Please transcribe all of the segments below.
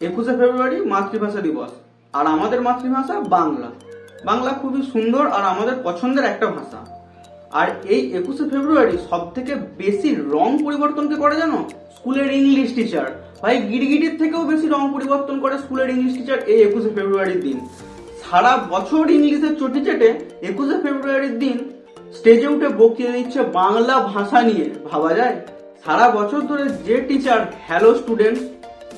21শে ফেব্রুয়ারি মাতৃভাষা দিবস। আর আমাদের মাতৃভাষা বাংলা। বাংলা খুবই সুন্দর আর আমাদের পছন্দের একটা ভাষা। আর এই 21শে ফেব্রুয়ারি সব থেকে বেশি রং পরিবর্তনকে করে জানো? স্কুলের ইংলিশ টিচার। ভাই গিরগিটির থেকেও বেশি রং পরিবর্তন করে স্কুলের ইংলিশ টিচার এই 21শে ফেব্রুয়ারির দিন। সারা বছর ইংলিশের চটি চেটে 21শে ফেব্রুয়ারির দিন স্টেজে উঠে বক্তৃতা দিচ্ছে বাংলা ভাষা নিয়ে। ভাবা যায়? সারা বছর ধরে যে teacher hello student,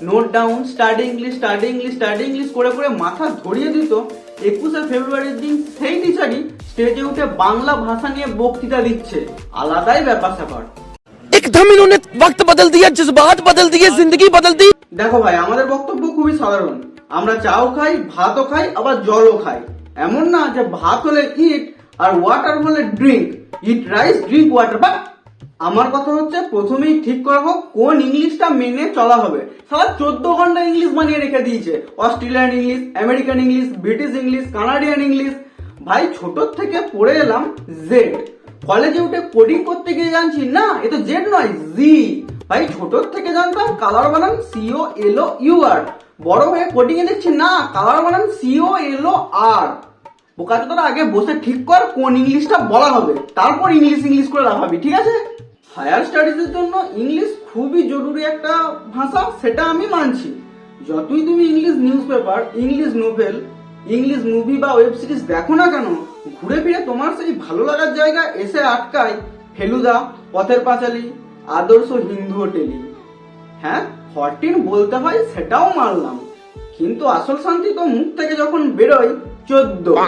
note down, study English, study English, study English করে করে মাথা ধরিয়ে দিত, 21শে ফেব্রুয়ারির দিন সেই টিচারই স্টেজে উঠে বাংলা ভাষা নিয়ে বক্তৃতা দিচ্ছে। আলাদাই ব্যাপার স্যাপার। एकदम इन्होंने वक्त बदल दिया, जज्बात बदल दिए, जिंदगी बदल दी। দেখো ভাই, আমাদের বক্তব্য খুবই সাধারণ। আমরা চাও খাই, ভাতও খাই, আবার জলও খাই। এমন না যে ভাত হলে ইট আর ওয়াটার হলে drink. Eat rice, drink water. But আমার কথা হচ্ছে প্রথমেই ঠিক করা হোক কোন ইংলিশটা মেনে চলা হবে। সারা 14 ঘন্টা ইংলিশ বানিয়ে রেখে দিয়েছে। Australian English, American English, British English, Canadian English. ভাই ছোট থেকে পড়ে এলাম জেড। কলেজে উঠে কোডিং করতে গিয়ে জানছি না, এ তো জেড নয়, জি। ভাই ছোট থেকে জানতাম কালার বানান COLOUR। বড় হয়ে কোডিং এ দেখছি না, কালার বানান COLOR। বোকাচোদারা আগে বসে ঠিক কর কোন ইংলিশটা বলা হবে, তারপর ইংলিশ করে রাখাবি, ঠিক আছে? হায়ার স্টাডিজের জন্য ইংলিশ খুবই জরুরি একটা ভাষা, সেটা আমি মানছি। যতই তুমি English news paper, English novel, English movie বা ওয়েব সিরিজ দেখো না কেন, ঘুরে ফিরে তোমার সেই ভালো লাগার জায়গা এসে আটকায় ফেলুদা, পথের পাঁচালী, আদর্শ হিন্দু হোটেলি। হ্যাঁ 14 বলতে হয় সেটাও মানলাম, কিন্তু আসল শান্তি তো মুখ থেকে যখন বেরোয় 14।